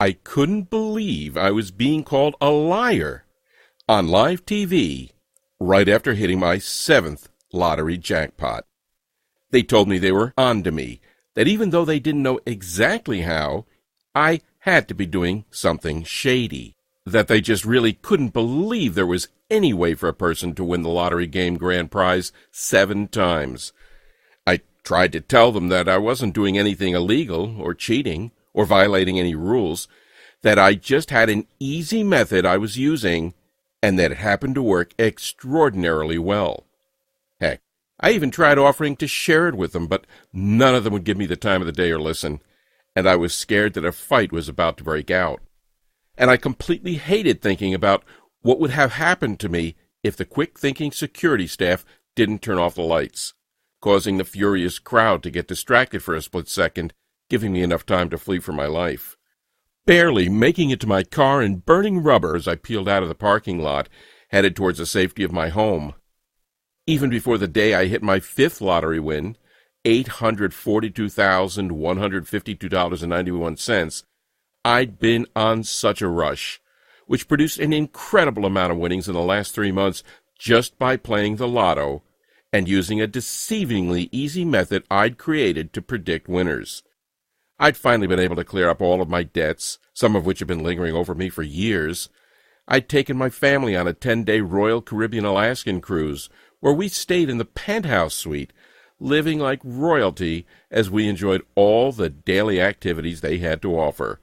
I couldn't believe I was being called a liar on live TV right after hitting my 7th lottery jackpot. They told me they were on to me, that even though they didn't know exactly how, I had to be doing something shady, that they just really couldn't believe there was any way for a person to win the lottery game grand prize 7 times. I tried to tell them that I wasn't doing anything illegal or cheating or violating any rules, that I just had an easy method I was using, and that it happened to work extraordinarily well. Heck, I even tried offering to share it with them, but none of them would give me the time of the day or listen, and I was scared that a fight was about to break out. And I completely hated thinking about what would have happened to me if the quick-thinking security staff didn't turn off the lights, causing the furious crowd to get distracted for a split second, giving me enough time to flee for my life. Barely making it to my car and burning rubber as I peeled out of the parking lot, headed towards the safety of my home. Even before the day I hit my 5th lottery win, $842,152.91, I'd been on such a rush, which produced an incredible amount of winnings in the last 3 months just by playing the Lotto and using a deceivingly easy method I'd created to predict winners. I'd finally been able to clear up all of my debts, some of which had been lingering over me for years. I'd taken my family on a 10-day Royal Caribbean Alaskan cruise, where we stayed in the penthouse suite, living like royalty as we enjoyed all the daily activities they had to offer.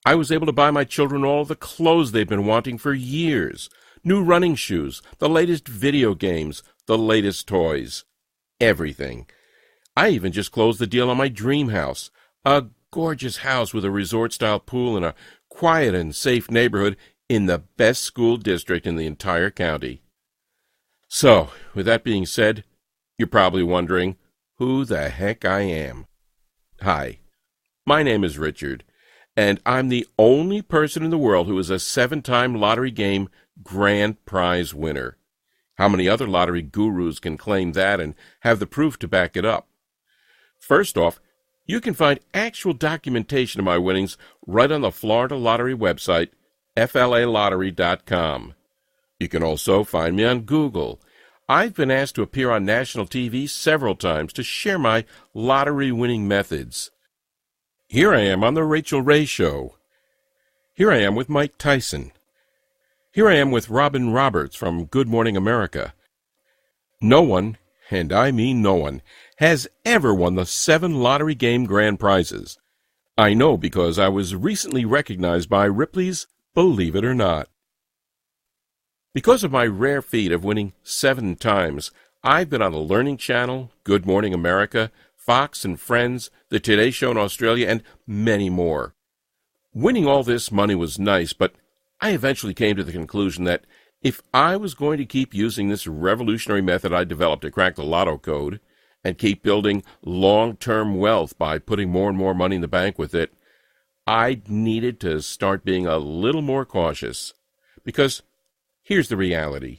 I was able to buy my children all the clothes they've been wanting for years, new running shoes, the latest video games, the latest toys, everything. I even just closed the deal on my dream house, a gorgeous house with a resort-style pool in a quiet and safe neighborhood in the best school district in the entire county. So, with that being said, you're probably wondering who the heck I am. Hi, my name is Richard, and I'm the only person in the world who is a 7-time lottery game grand prize winner. How many other lottery gurus can claim that and have the proof to back it up? First off, you can find actual documentation of my winnings right on the Florida Lottery website, flalottery.com. You can also find me on Google. I've been asked to appear on national TV several times to share my lottery-winning methods. Here I am on The Rachel Ray Show. Here I am with Mike Tyson. Here I am with Robin Roberts from Good Morning America. No one, and I mean no one, has ever won the 7 lottery game grand prizes. I know because I was recently recognized by Ripley's Believe It or Not. Because of my rare feat of winning 7 times, I've been on the Learning Channel, Good Morning America, Fox and Friends, The Today Show in Australia, and many more. Winning all this money was nice, but I eventually came to the conclusion that if I was going to keep using this revolutionary method I developed to crack the Lotto code, and keep building long-term wealth by putting more and more money in the bank with it, I needed to start being a little more cautious. Because here's the reality.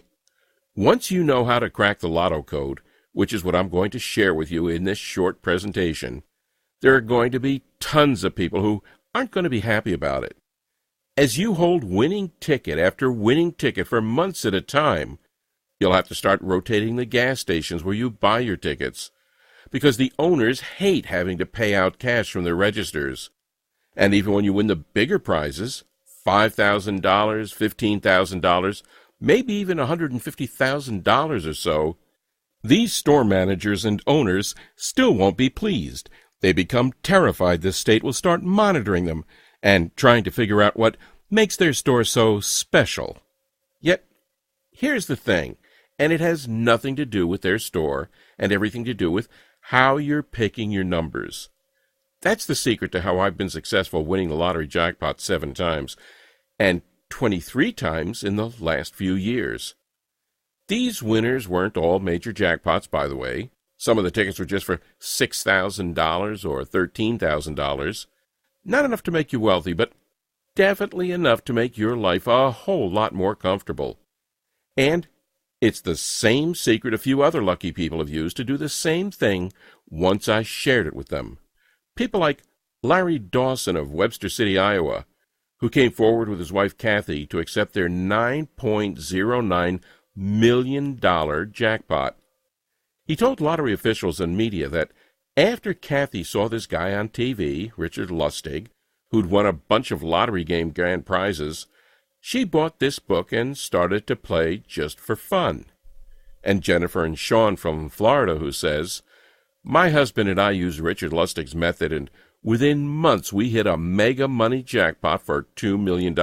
Once you know how to crack the Lotto code, which is what I'm going to share with you in this short presentation, there are going to be tons of people who aren't going to be happy about it. As you hold winning ticket after winning ticket for months at a time, you'll have to start rotating the gas stations where you buy your tickets, because the owners hate having to pay out cash from their registers. And even when you win the bigger prizes, $5,000, $15,000, maybe even $150,000 or so, these store managers and owners still won't be pleased. They become terrified the state will start monitoring them and trying to figure out what makes their store so special. Yet, here's the thing, and it has nothing to do with their store and everything to do with how you're picking your numbers. That's the secret to how I've been successful winning the lottery jackpot 7 times, and 23 times in the last few years. These winners weren't all major jackpots, by the way. Some of the tickets were just for $6,000 or $13,000. Not enough to make you wealthy, but definitely enough to make your life a whole lot more comfortable. And it's the same secret a few other lucky people have used to do the same thing once I shared it with them. People like Larry Dawson of Webster City, Iowa, who came forward with his wife Kathy to accept their $9.09 million jackpot. He told lottery officials and media that after Kathy saw this guy on TV, Richard Lustig, who'd won a bunch of lottery game grand prizes, she bought this book and started to play just for fun. And Jennifer and Sean from Florida, who says, "My husband and I used Richard Lustig's method, and within months we hit a mega money jackpot for $2 million.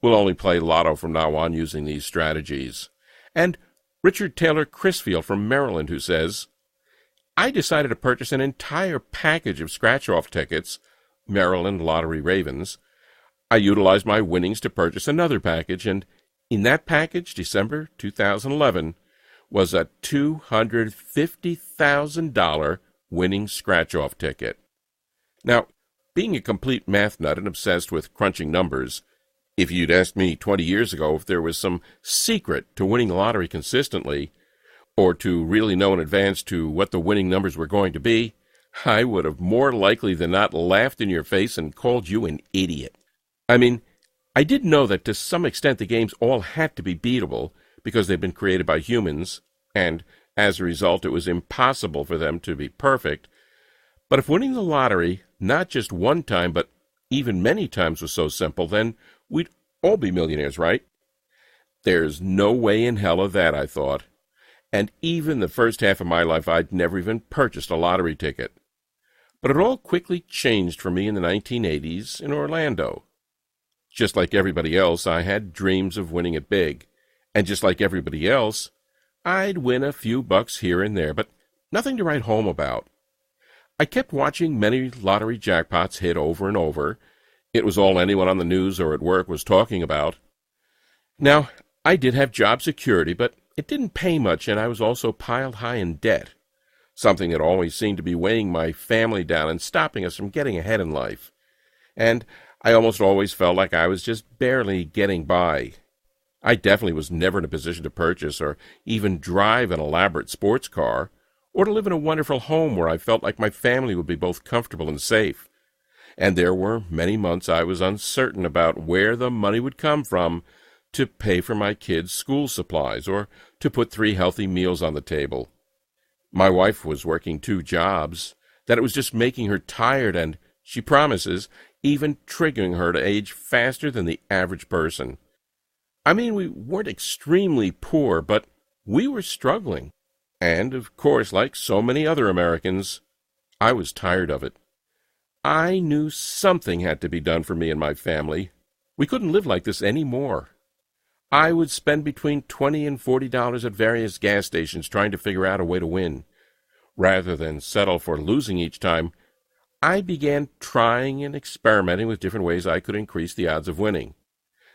We'll only play Lotto from now on using these strategies." And Richard Taylor Crisfield from Maryland, who says, "I decided to purchase an entire package of scratch-off tickets, Maryland Lottery Ravens. I utilized my winnings to purchase another package, and in that package, December 2011, was a $250,000 winning scratch-off ticket." Now, being a complete math nut and obsessed with crunching numbers, if you'd asked me 20 years ago if there was some secret to winning the lottery consistently, or to really know in advance to what the winning numbers were going to be, I would have more likely than not laughed in your face and called you an idiot. I mean, I did know that to some extent the games all had to be beatable because they'd been created by humans, and as a result it was impossible for them to be perfect. But if winning the lottery, not just one time, but even many times was so simple, then we'd all be millionaires, right? There's no way in hell of that, I thought. And even the first half of my life, I'd never even purchased a lottery ticket. But it all quickly changed for me in the 1980s in Orlando. Just like everybody else, I had dreams of winning it big. And just like everybody else, I'd win a few bucks here and there, but nothing to write home about. I kept watching many lottery jackpots hit over and over. It was all anyone on the news or at work was talking about. Now, I did have job security, but it didn't pay much, and I was also piled high in debt, something that always seemed to be weighing my family down and stopping us from getting ahead in life. And I almost always felt like I was just barely getting by. I definitely was never in a position to purchase or even drive an elaborate sports car, or to live in a wonderful home where I felt like my family would be both comfortable and safe. And there were many months I was uncertain about where the money would come from to pay for my kids' school supplies or to put 3 healthy meals on the table. My wife was working 2 jobs, that it was just making her tired and, she promises, even triggering her to age faster than the average person. I mean, we weren't extremely poor, but we were struggling. And, of course, like so many other Americans, I was tired of it. I knew something had to be done for me and my family. We couldn't live like this anymore. I would spend between $20 and $40 at various gas stations trying to figure out a way to win. Rather than settle for losing each time, I began trying and experimenting with different ways I could increase the odds of winning.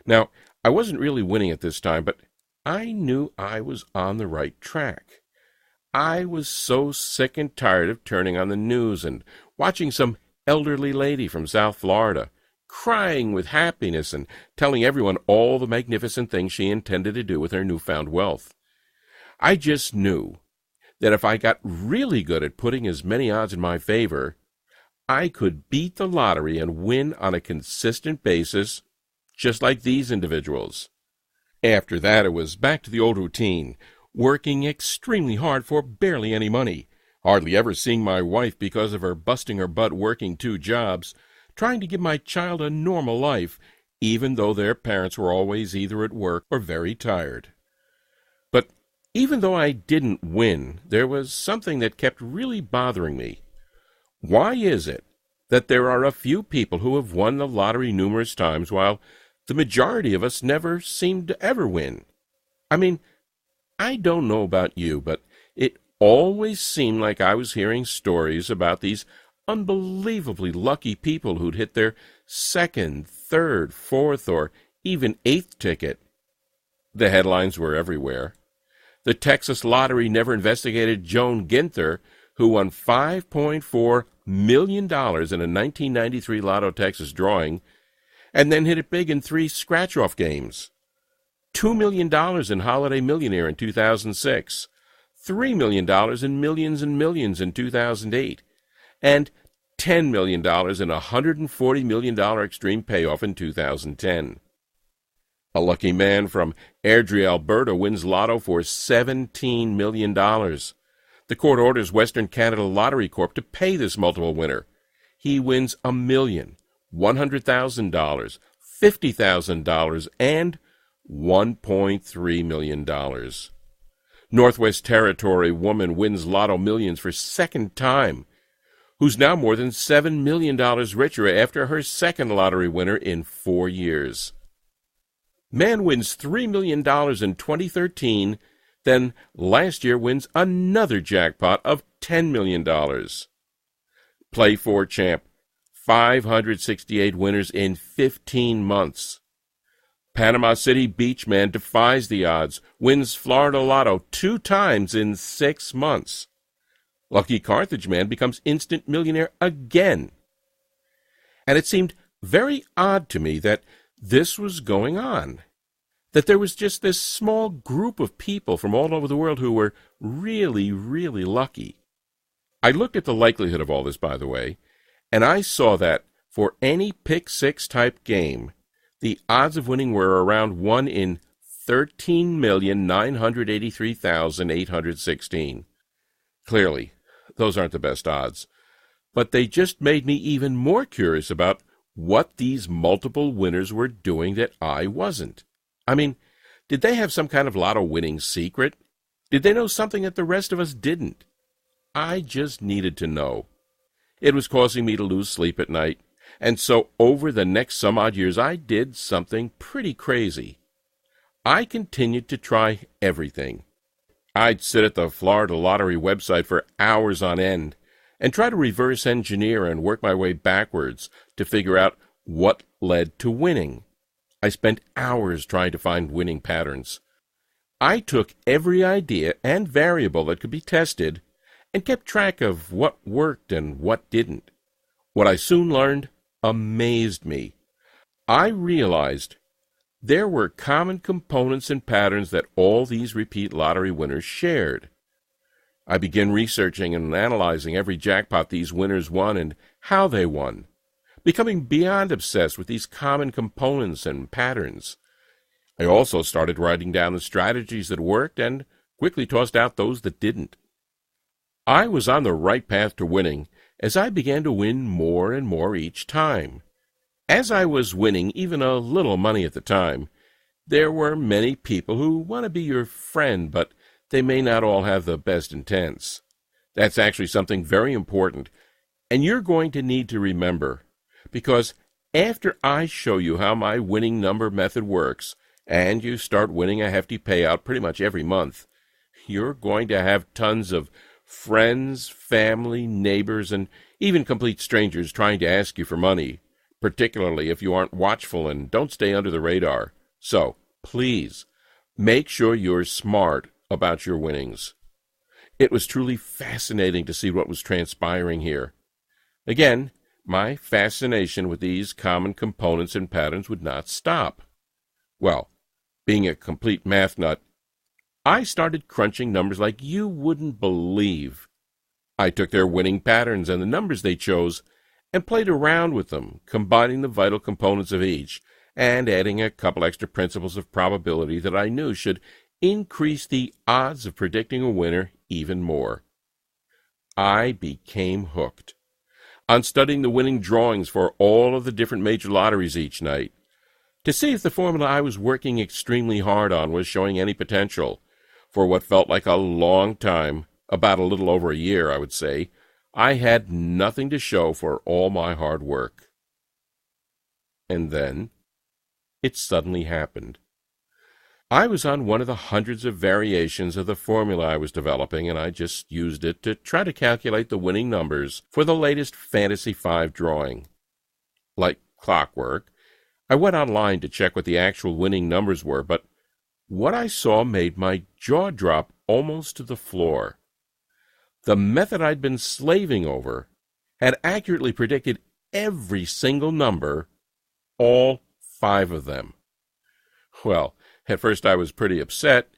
Now, I wasn't really winning at this time, but I knew I was on the right track. I was so sick and tired of turning on the news and watching some elderly lady from South Florida crying with happiness and telling everyone all the magnificent things she intended to do with her newfound wealth. I just knew that if I got really good at putting as many odds in my favor, I could beat the lottery and win on a consistent basis, just like these individuals. After that, it was back to the old routine, working extremely hard for barely any money, hardly ever seeing my wife because of her busting her butt working 2 jobs, trying to give my child a normal life, even though their parents were always either at work or very tired. But even though I didn't win, there was something that kept really bothering me. Why is it that there are a few people who have won the lottery numerous times while the majority of us never seem to ever win? I mean, I don't know about you, but it always seemed like I was hearing stories about these unbelievably lucky people who'd hit their 2nd, 3rd, 4th, or even 8th ticket. The headlines were everywhere. The Texas Lottery never investigated Joan Ginther, who won $5.4 million in a 1993 Lotto Texas drawing, and then hit it big in 3 scratch-off games. $2 million in Holiday Millionaire in 2006, $3 million in Millions and Millions in 2008, and $10 million and a $140 million extreme payoff in 2010. A lucky man from Airdrie, Alberta wins Lotto for $17 million. The court orders Western Canada Lottery Corp to pay this multiple winner. He wins $1 million, $100,000, $50,000, and $1.3 million. Northwest Territory woman wins Lotto Millions for second time, who's now more than $7 million richer after her second lottery winner in 4 years. Man wins $3 million in 2013, then last year wins another jackpot of $10 million. Play 4 champ, 568 winners in 15 months. Panama City Beach man defies the odds, wins Florida Lotto 2 times in 6 months. Lucky Carthage man becomes instant millionaire again. And it seemed very odd to me that this was going on, that there was just this small group of people from all over the world who were really, really lucky. I looked at the likelihood of all this, by the way, and I saw that for any pick-6 type game, the odds of winning were around 1 in 13,983,816. Clearly, those aren't the best odds, but they just made me even more curious about what these multiple winners were doing that I wasn't. I mean, did they have some kind of lotto winning secret? Did they know something that the rest of us didn't? I just needed to know. It was causing me to lose sleep at night, and so over the next some odd years I did something pretty crazy. I continued to try everything. I'd sit at the Florida Lottery website for hours on end and try to reverse engineer and work my way backwards to figure out what led to winning. I spent hours trying to find winning patterns. I took every idea and variable that could be tested and kept track of what worked and what didn't. What I soon learned amazed me. I realized there were common components and patterns that all these repeat lottery winners shared. I began researching and analyzing every jackpot these winners won and how they won, becoming beyond obsessed with these common components and patterns. I also started writing down the strategies that worked and quickly tossed out those that didn't. I was on the right path to winning as I began to win more and more each time. As I was winning even a little money at the time, there were many people who want to be your friend, but they may not all have the best intents. That's actually something very important, and you're going to need to remember, because after I show you how my winning number method works, and you start winning a hefty payout pretty much every month, you're going to have tons of friends, family, neighbors, and even complete strangers trying to ask you for money, particularly if you aren't watchful and don't stay under the radar. So, please, make sure you're smart about your winnings. It was truly fascinating to see what was transpiring here. Again, my fascination with these common components and patterns would not stop. Well, being a complete math nut, I started crunching numbers like you wouldn't believe. I took their winning patterns and the numbers they chose and played around with them, combining the vital components of each and adding a couple extra principles of probability that I knew should increase the odds of predicting a winner even more. I became hooked on studying the winning drawings for all of the different major lotteries each night to see if the formula I was working extremely hard on was showing any potential. For what felt like a long time, about a little over a year, I would say, I had nothing to show for all my hard work. And then it suddenly happened. I was on one of the hundreds of variations of the formula I was developing, and I just used it to try to calculate the winning numbers for the latest Fantasy 5 drawing. Like clockwork, I went online to check what the actual winning numbers were, but what I saw made my jaw drop almost to the floor. The method I'd been slaving over had accurately predicted every single number, all 5 of them. Well, at first I was pretty upset.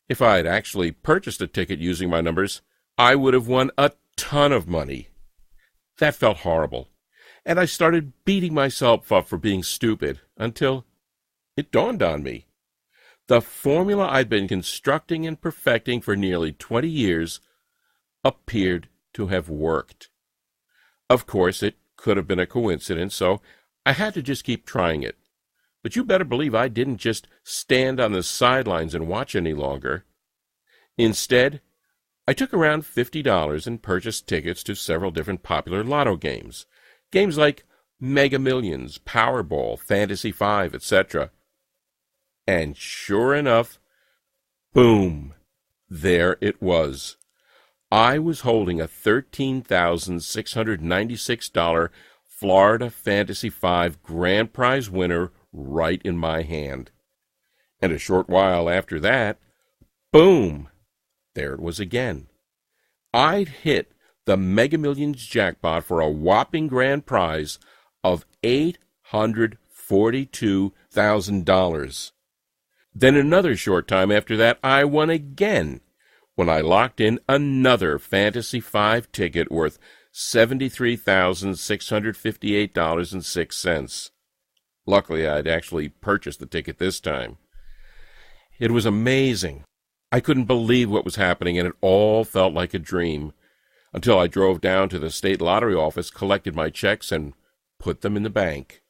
If I had actually purchased a ticket using my numbers, I would have won a ton of money. That felt horrible, and I started beating myself up for being stupid until it dawned on me. The formula I'd been constructing and perfecting for nearly 20 years appeared to have worked. Of course, it could have been a coincidence, so I had to just keep trying it. But you better believe I didn't just stand on the sidelines and watch any longer. Instead, I took around $50 and purchased tickets to several different popular Lotto games. Games like Mega Millions, Powerball, Fantasy 5, etc. And sure enough, boom, there it was. I was holding a $13,696 Florida Fantasy 5 grand prize winner right in my hand. And a short while after that, boom, there it was again. I'd hit the Mega Millions jackpot for a whopping grand prize of $842,000. Then another short time after that, I won again when I locked in another Fantasy 5 ticket worth $73,658.06. Luckily, I'd actually purchased the ticket this time. It was amazing. I couldn't believe what was happening, and it all felt like a dream, until I drove down to the state lottery office, collected my checks, and put them in the bank.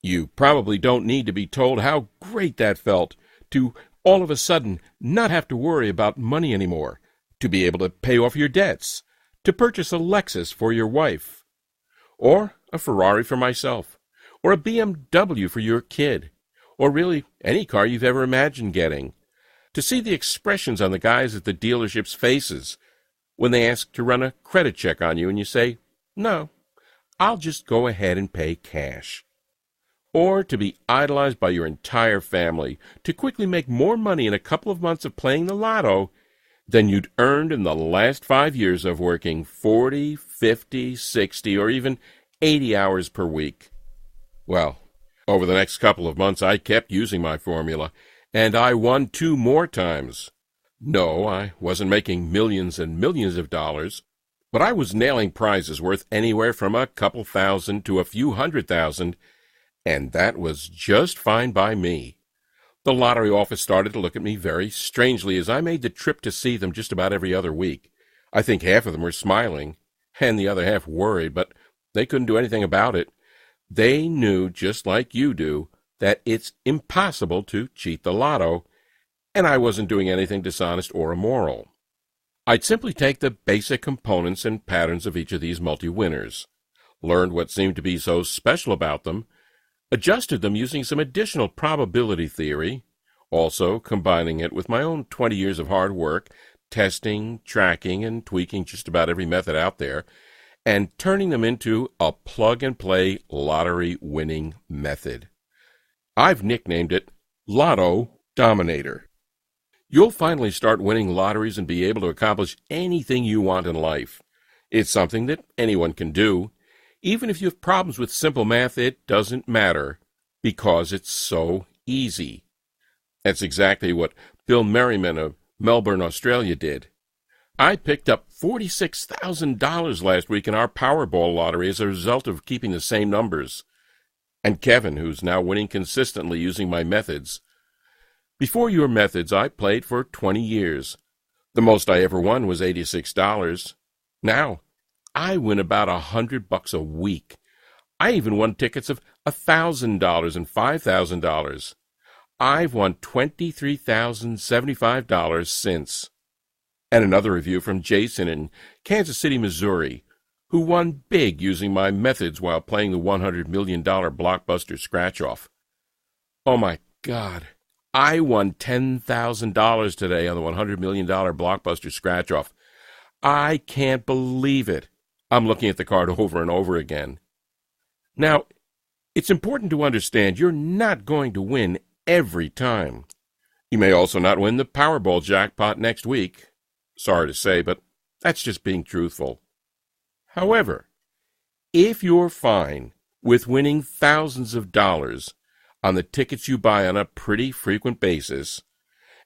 You probably don't need to be told how great that felt, to all of a sudden not have to worry about money anymore, to be able to pay off your debts, to purchase a Lexus for your wife, or a Ferrari for myself, or a BMW for your kid, or really any car you've ever imagined getting. To see the expressions on the guys at the dealership's faces when they ask to run a credit check on you and you say, "No, I'll just go ahead and pay cash." Or to be idolized by your entire family, to quickly make more money in a couple of months of playing the Lotto than you'd earned in the last 5 years of working 40, 50, 60, or even 80 hours per week. Well, over the next couple of months I kept using my formula, and I won 2 more times. No, I wasn't making millions and millions of dollars, but I was nailing prizes worth anywhere from a couple thousand to a few $100,000, and that was just fine by me. The lottery office started to look at me very strangely as I made the trip to see them just about every other week. I think half of them were smiling, and the other half worried, but they couldn't do anything about it. They knew, just like you do, that it's impossible to cheat the Lotto, and I wasn't doing anything dishonest or immoral. I'd simply take the basic components and patterns of each of these multi-winners, learned what seemed to be so special about them, adjusted them using some additional probability theory, also combining it with my own 20 years of hard work, testing, tracking, and tweaking just about every method out there, and turning them into a plug-and-play lottery winning method. I've nicknamed it Lotto Dominator. You'll finally start winning lotteries and be able to accomplish anything you want in life. It's something that anyone can do. Even if you have problems with simple math, it doesn't matter, because it's so easy. That's exactly what Bill Merriman of Melbourne, Australia did. I picked up $46,000 last week in our Powerball Lottery as a result of keeping the same numbers. And Kevin, who's now winning consistently using my methods. Before your methods, I played for 20 years. The most I ever won was $86. Now, I win about $100 a week. I even won tickets of $1,000 and $5,000. I've won $23,075 since. And another review from Jason in Kansas City, Missouri, who won big using my methods while playing the $100 million blockbuster scratch-off. Oh my God, I won $10,000 today on the $100 million blockbuster scratch-off. I can't believe it. I'm looking at the card over and over again. Now, it's important to understand you're not going to win every time. You may also not win the Powerball jackpot next week. Sorry to say, but that's just being truthful. However, if you're fine with winning thousands of dollars on the tickets you buy on a pretty frequent basis,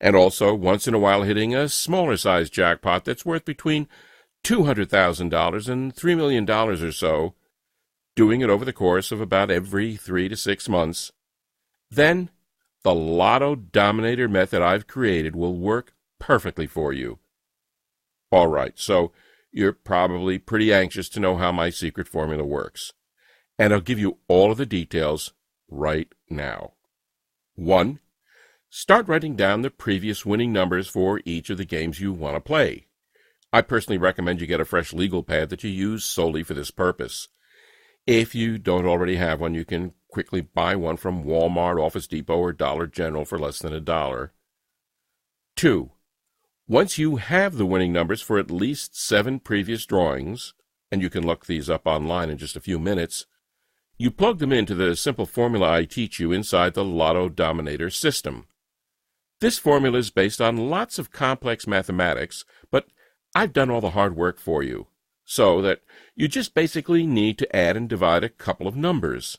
and also once in a while hitting a smaller size jackpot that's worth between $200,000 and $3 million or so, doing it over the course of about every 3 to 6 months, then the Lotto Dominator method I've created will work perfectly for you. All right, so you're probably pretty anxious to know how my secret formula works, and I'll give you all of the details right now. 1. Start writing down the previous winning numbers for each of the games you want to play. I personally recommend you get a fresh legal pad that you use solely for this purpose. If you don't already have one, you can quickly buy one from Walmart, Office Depot, or Dollar General for less than $1. 2. Once you have the winning numbers for at least 7 previous drawings, and you can look these up online in just a few minutes, you plug them into the simple formula I teach you inside the Lotto Dominator system. This formula is based on lots of complex mathematics, but I've done all the hard work for you, so that you just basically need to add and divide a couple of numbers.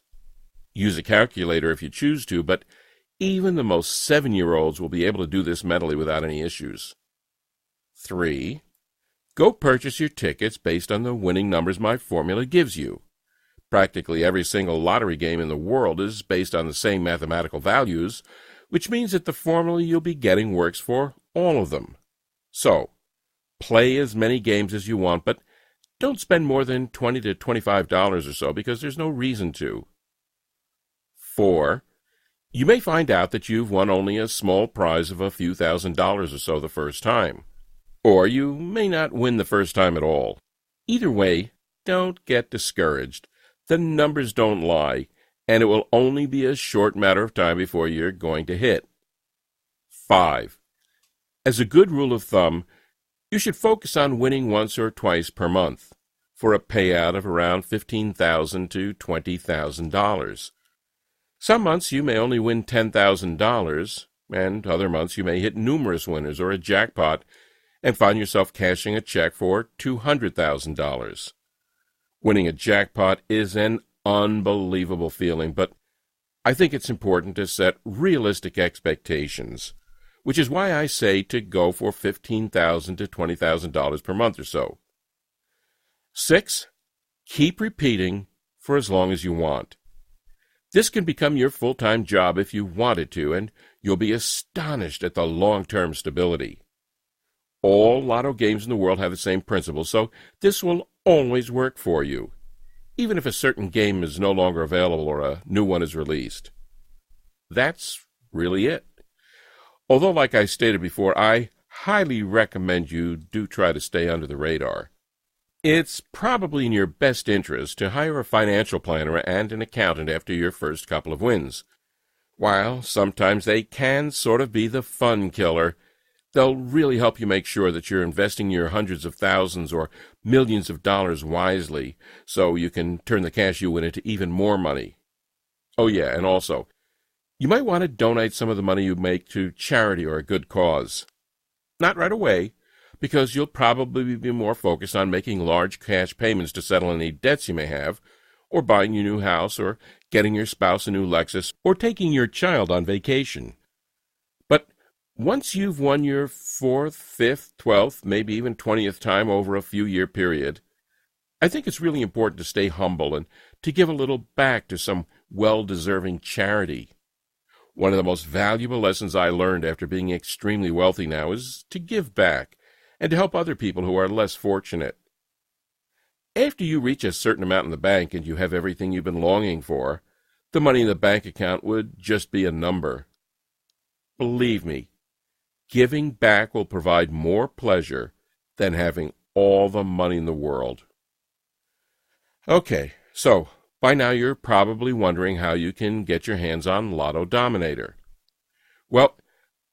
Use a calculator if you choose to, but even the most 7-year-olds will be able to do this mentally without any issues. 3. Go purchase your tickets based on the winning numbers my formula gives you. Practically every single lottery game in the world is based on the same mathematical values, which means that the formula you'll be getting works for all of them. So, play as many games as you want, but don't spend more than $20 to $25 or so, because there's no reason to. 4. You may find out that you've won only a small prize of a few $1,000s or so the first time. Or you may not win the first time at all. Either way, don't get discouraged. The numbers don't lie, and it will only be a short matter of time before you're going to hit. 5. As a good rule of thumb, you should focus on winning once or twice per month, for a payout of around $15,000 to $20,000. Some months you may only win $10,000, and other months you may hit numerous winners or a jackpot and find yourself cashing a check for $200,000. Winning a jackpot is an unbelievable feeling, but I think it's important to set realistic expectations, which is why I say to go for $15,000 to $20,000 per month or so. 6. Keep repeating for as long as you want. This can become your full-time job if you wanted to, and you'll be astonished at the long-term stability. All Lotto games in the world have the same principle, so this will always work for you, even if a certain game is no longer available or a new one is released. That's really it. Although, like I stated before, I highly recommend you do try to stay under the radar. It's probably in your best interest to hire a financial planner and an accountant after your first couple of wins. While sometimes they can sort of be the fun killer, they'll really help you make sure that you're investing your hundreds of thousands or millions of dollars wisely, so you can turn the cash you win into even more money. Oh yeah, and also, you might want to donate some of the money you make to charity or a good cause. Not right away, because you'll probably be more focused on making large cash payments to settle any debts you may have, or buying your new house, or getting your spouse a new Lexus, or taking your child on vacation. But once you've won your 4th, 5th, 12th, maybe even 20th time over a few-year period, I think it's really important to stay humble and to give a little back to some well-deserving charity. One of the most valuable lessons I learned after being extremely wealthy now is to give back and to help other people who are less fortunate. After you reach a certain amount in the bank and you have everything you've been longing for, the money in the bank account would just be a number. Believe me, giving back will provide more pleasure than having all the money in the world. Okay, so by now you're probably wondering how you can get your hands on Lotto Dominator. Well,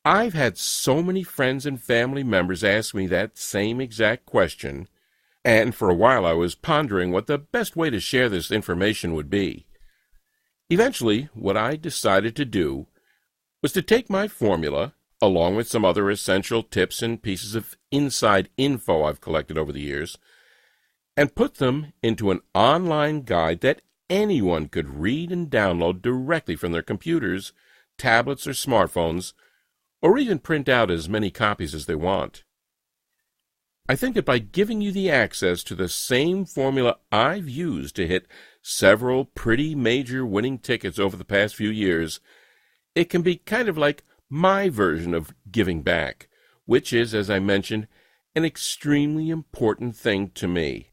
I've had so many friends and family members ask me that same exact question, and for a while I was pondering what the best way to share this information would be. Eventually, what I decided to do was to take my formula, along with some other essential tips and pieces of inside info I've collected over the years, and put them into an online guide that anyone could read and download directly from their computers, tablets, or smartphones, or even print out as many copies as they want. I think that by giving you the access to the same formula I've used to hit several pretty major winning tickets over the past few years, it can be kind of like my version of giving back, which is, as I mentioned, an extremely important thing to me.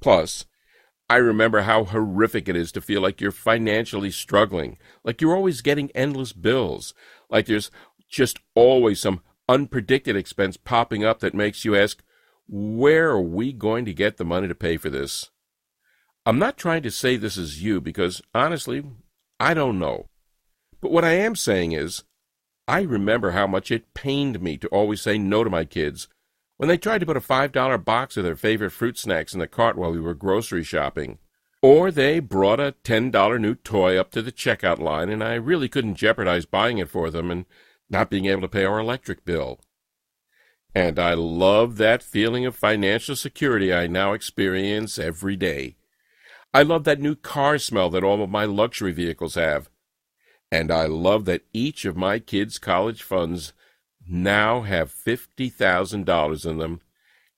Plus, I remember how horrific it is to feel like you're financially struggling, like you're always getting endless bills, like there's just always some unpredicted expense popping up that makes you ask, where are we going to get the money to pay for this? I'm not trying to say this is you because, honestly, I don't know. But what I am saying is, I remember how much it pained me to always say no to my kids when they tried to put a $5 box of their favorite fruit snacks in the cart while we were grocery shopping. Or they brought a $10 new toy up to the checkout line and I really couldn't jeopardize buying it for them and not being able to pay our electric bill. And I love that feeling of financial security I now experience every day. I love that new car smell that all of my luxury vehicles have. And I love that each of my kids' college funds now have $50,000 in them,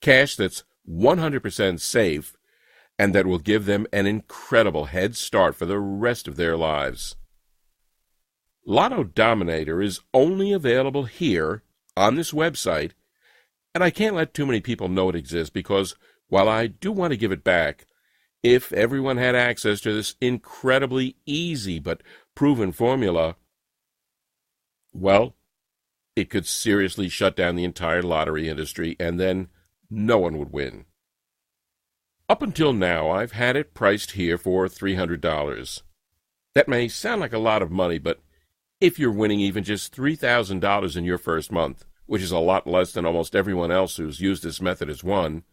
cash that's 100% safe, and that will give them an incredible head start for the rest of their lives. Lotto Dominator is only available here on this website, and I can't let too many people know it exists because while I do want to give it back, if everyone had access to this incredibly easy but proven formula, well, it could seriously shut down the entire lottery industry, and then no one would win. Up until now, I've had it priced here for $300. That may sound like a lot of money, but if you're winning even just $3,000 in your first month, which is a lot less than almost everyone else who's used this method has won,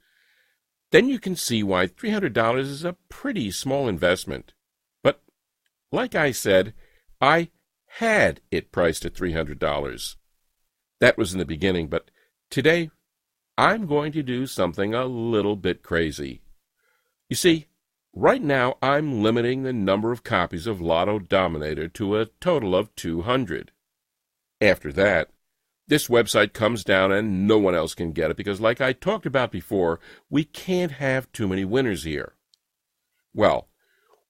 then you can see why $300 is a pretty small investment. But, like I said, I had it priced at $300. That was in the beginning, but today I'm going to do something a little bit crazy. You see, right now I'm limiting the number of copies of Lotto Dominator to a total of 200. After that, this website comes down and no one else can get it because, like I talked about before, we can't have too many winners here. Well,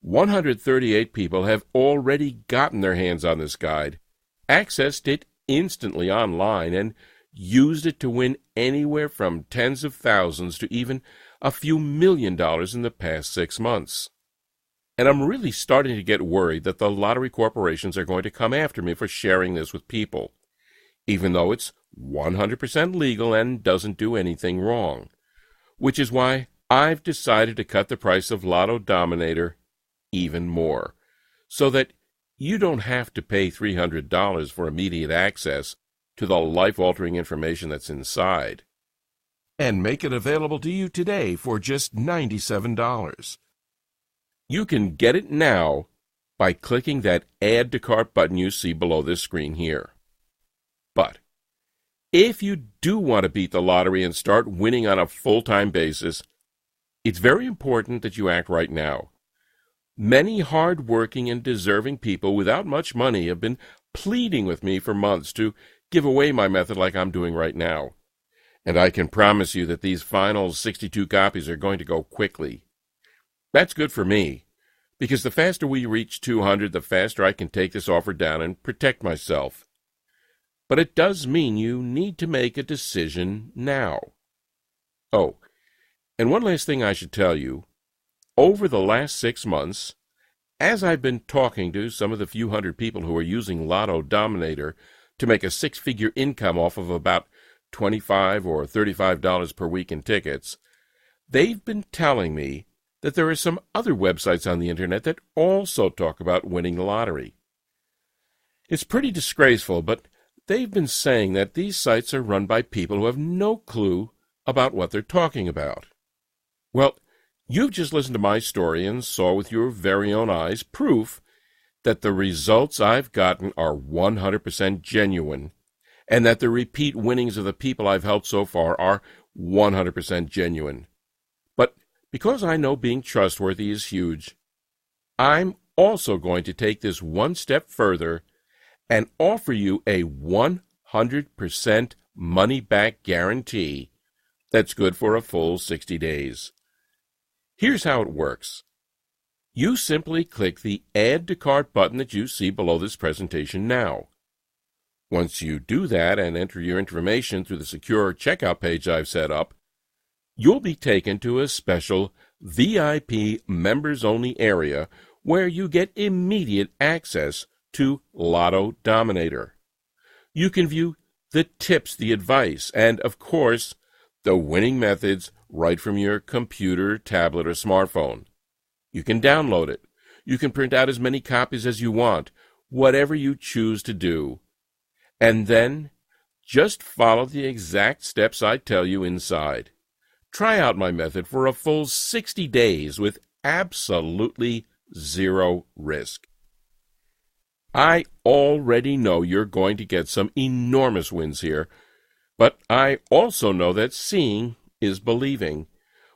138 people have already gotten their hands on this guide, accessed it instantly online, and used it to win anywhere from tens of thousands to even a few $1 million in the past 6 months. And I'm really starting to get worried that the lottery corporations are going to come after me for sharing this with people, even though it's 100% legal and doesn't do anything wrong, which is why I've decided to cut the price of Lotto Dominator even more, so that you don't have to pay $300 for immediate access to the life-altering information that's inside. And make it available to you today for just $97. You can get it now by clicking that Add to Cart button you see below this screen here. But if you do want to beat the lottery and start winning on a full-time basis, it's very important that you act right now. Many hard-working and deserving people without much money have been pleading with me for months to give away my method like I'm doing right now. And I can promise you that these final 62 copies are going to go quickly. That's good for me, because the faster we reach 200, the faster I can take this offer down and protect myself. But it does mean you need to make a decision now. Oh, and one last thing I should tell you. Over the last 6 months, as I've been talking to some of the few hundred people who are using Lotto Dominator to make a 6-figure income off of about $25 or $35 per week in tickets, they've been telling me that there are some other websites on the internet that also talk about winning the lottery. It's pretty disgraceful, but they've been saying that these sites are run by people who have no clue about what they're talking about. Well, you've just listened to my story and saw with your very own eyes proof that the results I've gotten are 100% genuine, and that the repeat winnings of the people I've helped so far are 100% genuine. But because I know being trustworthy is huge, I'm also going to take this one step further and offer you a 100% money-back guarantee that's good for a full 60 days. Here's how it works. You simply click the Add to Cart button that you see below this presentation now. Once you do that and enter your information through the secure checkout page I've set up, you'll be taken to a special VIP members-only area where you get immediate access to Lotto Dominator. You can view the tips, the advice, and, of course, the winning methods right from your computer, tablet, or smartphone. You can download it. You can print out as many copies as you want, whatever you choose to do. And then, just follow the exact steps I tell you inside. Try out my method for a full 60 days with absolutely zero risk. I already know you're going to get some enormous wins here, but I also know that seeing is believing,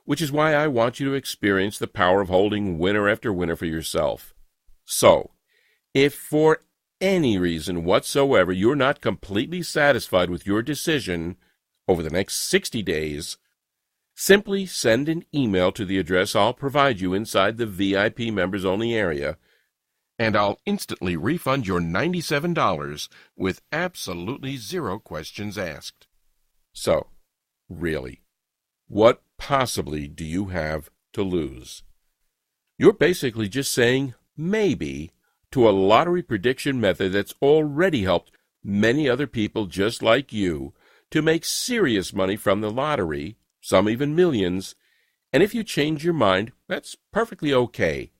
which is why I want you to experience the power of holding winner after winner for yourself. So, if for any reason whatsoever you're not completely satisfied with your decision over the next 60 days, simply send an email to the address I'll provide you inside the VIP members-only area, and I'll instantly refund your $97 with absolutely zero questions asked. So, really, what possibly do you have to lose? You're basically just saying maybe to a lottery prediction method that's already helped many other people just like you to make serious money from the lottery, some even millions, and if you change your mind, that's perfectly okay.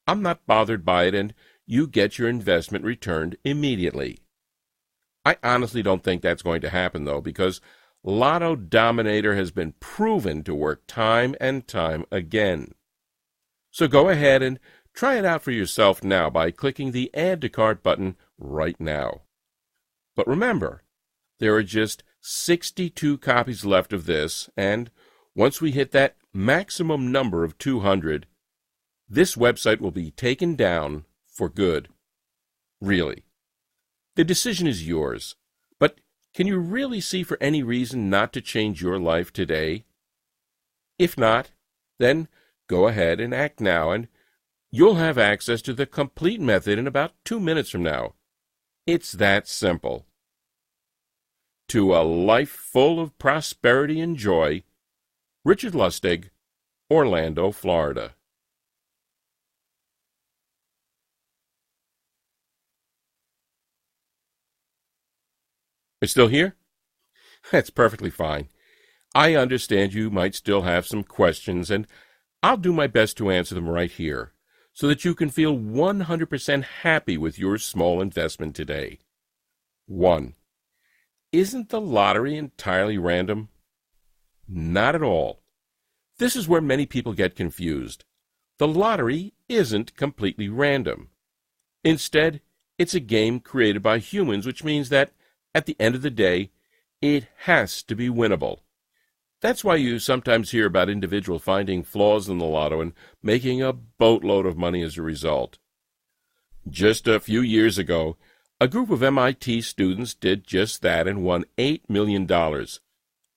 I'm not bothered by it, and you get your investment returned immediately. I honestly don't think that's going to happen, though, because Lotto Dominator has been proven to work time and time again. So go ahead and try it out for yourself now by clicking the Add to Cart button right now. But remember, there are just 62 copies left of this, and once we hit that maximum number of 200, this website will be taken down for good. Really. The decision is yours, but can you really see for any reason not to change your life today? If not, then go ahead and act now, and you'll have access to the complete method in about 2 minutes from now. It's that simple. To a life full of prosperity and joy, Richard Lustig, Orlando, Florida. You're still here? That's perfectly fine. I understand you might still have some questions, and I'll do my best to answer them right here, so that you can feel 100% happy with your small investment today. 1. Isn't the lottery entirely random? Not at all. This is where many people get confused. The lottery isn't completely random. Instead, it's a game created by humans, which means that, at the end of the day, it has to be winnable. That's why you sometimes hear about individuals finding flaws in the lotto and making a boatload of money as a result. Just a few years ago, a group of MIT students did just that and won $8 million.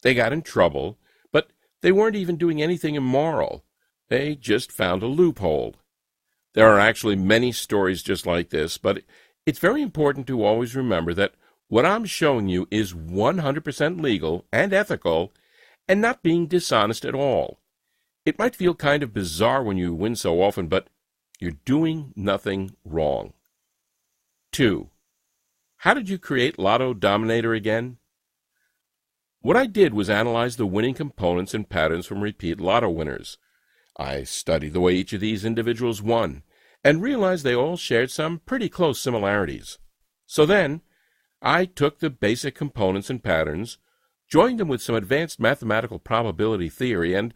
They got in trouble, but they weren't even doing anything immoral. They just found a loophole. There are actually many stories just like this, but it's very important to always remember that what I'm showing you is 100% legal and ethical and not being dishonest at all. It might feel kind of bizarre when you win so often, but you're doing nothing wrong. 2. How did you create Lotto Dominator again? What I did was analyze the winning components and patterns from repeat Lotto winners. I studied the way each of these individuals won and realized they all shared some pretty close similarities. So then, I took the basic components and patterns, joined them with some advanced mathematical probability theory, and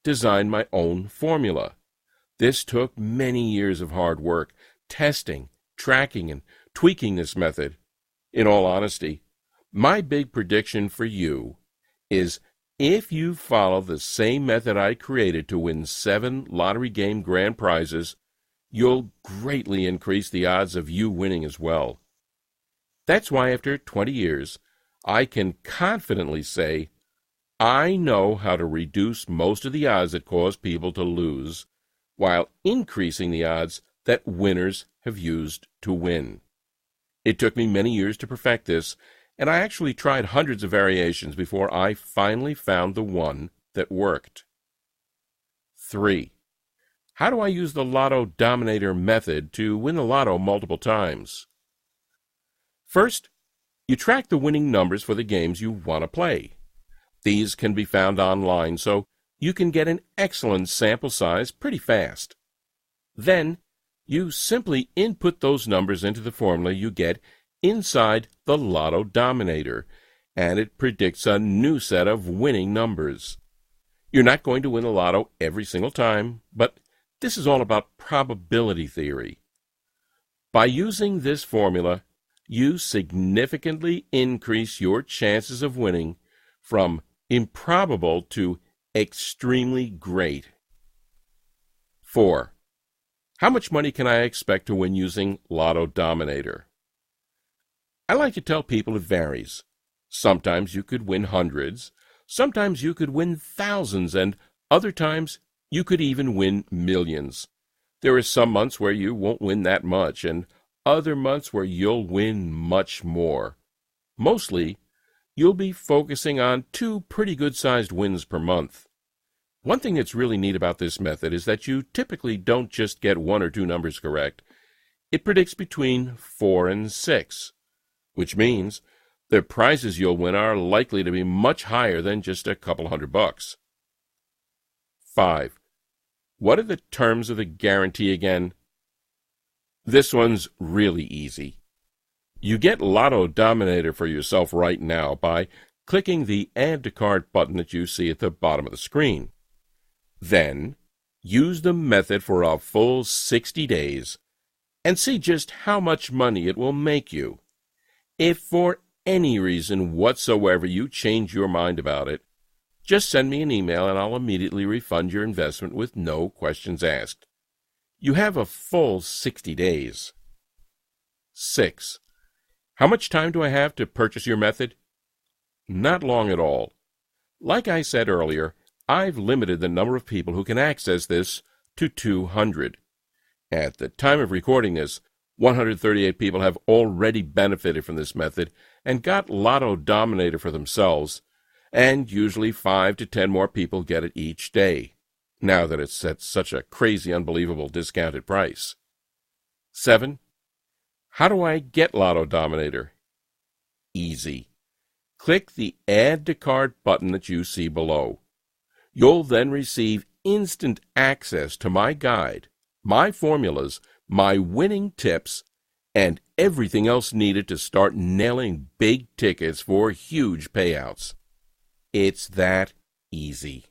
designed my own formula. This took many years of hard work, testing, tracking, and tweaking this method. In all honesty, my big prediction for you is if you follow the same method I created to win 7 lottery game grand prizes, you'll greatly increase the odds of you winning as well. That's why after 20 years, I can confidently say I know how to reduce most of the odds that cause people to lose, while increasing the odds that winners have used to win. It took me many years to perfect this, and I actually tried hundreds of variations before I finally found the one that worked. 3. How do I use the Lotto Dominator method to win the Lotto multiple times? First, you track the winning numbers for the games you want to play. These can be found online, so you can get an excellent sample size pretty fast. Then, you simply input those numbers into the formula you get inside the Lotto Dominator, and it predicts a new set of winning numbers. You're not going to win the Lotto every single time, but this is all about probability theory. By using this formula, you significantly increase your chances of winning from improbable to extremely great. 4. How much money can I expect to win using Lotto Dominator? I like to tell people it varies. Sometimes you could win hundreds, sometimes you could win thousands, and other times you could even win millions. There are some months where you won't win that much, and other months where you'll win much more. Mostly, you'll be focusing on 2 pretty good-sized wins per month. One thing that's really neat about this method is that you typically don't just get 1 or 2 numbers correct. It predicts between 4 and 6, which means the prizes you'll win are likely to be much higher than just a couple $100. 5. What are the terms of the guarantee again? This one's really easy. You get Lotto Dominator for yourself right now by clicking the Add to Cart button that you see at the bottom of the screen. Then, use the method for a full 60 days and see just how much money it will make you. If for any reason whatsoever you change your mind about it, just send me an email and I'll immediately refund your investment with no questions asked. You have a full 60 days. 6. How much time do I have to purchase your method? Not long at all. Like I said earlier, I've limited the number of people who can access this to 200. At the time of recording this, 138 people have already benefited from this method and got Lotto Dominator for themselves, and usually 5 to 10 more people get it each day, now that it's at such a crazy, unbelievable discounted price. 7. How do I get Lotto Dominator? Easy. Click the Add to Cart button that you see below. You'll then receive instant access to my guide, my formulas, my winning tips, and everything else needed to start nailing big tickets for huge payouts. It's that easy.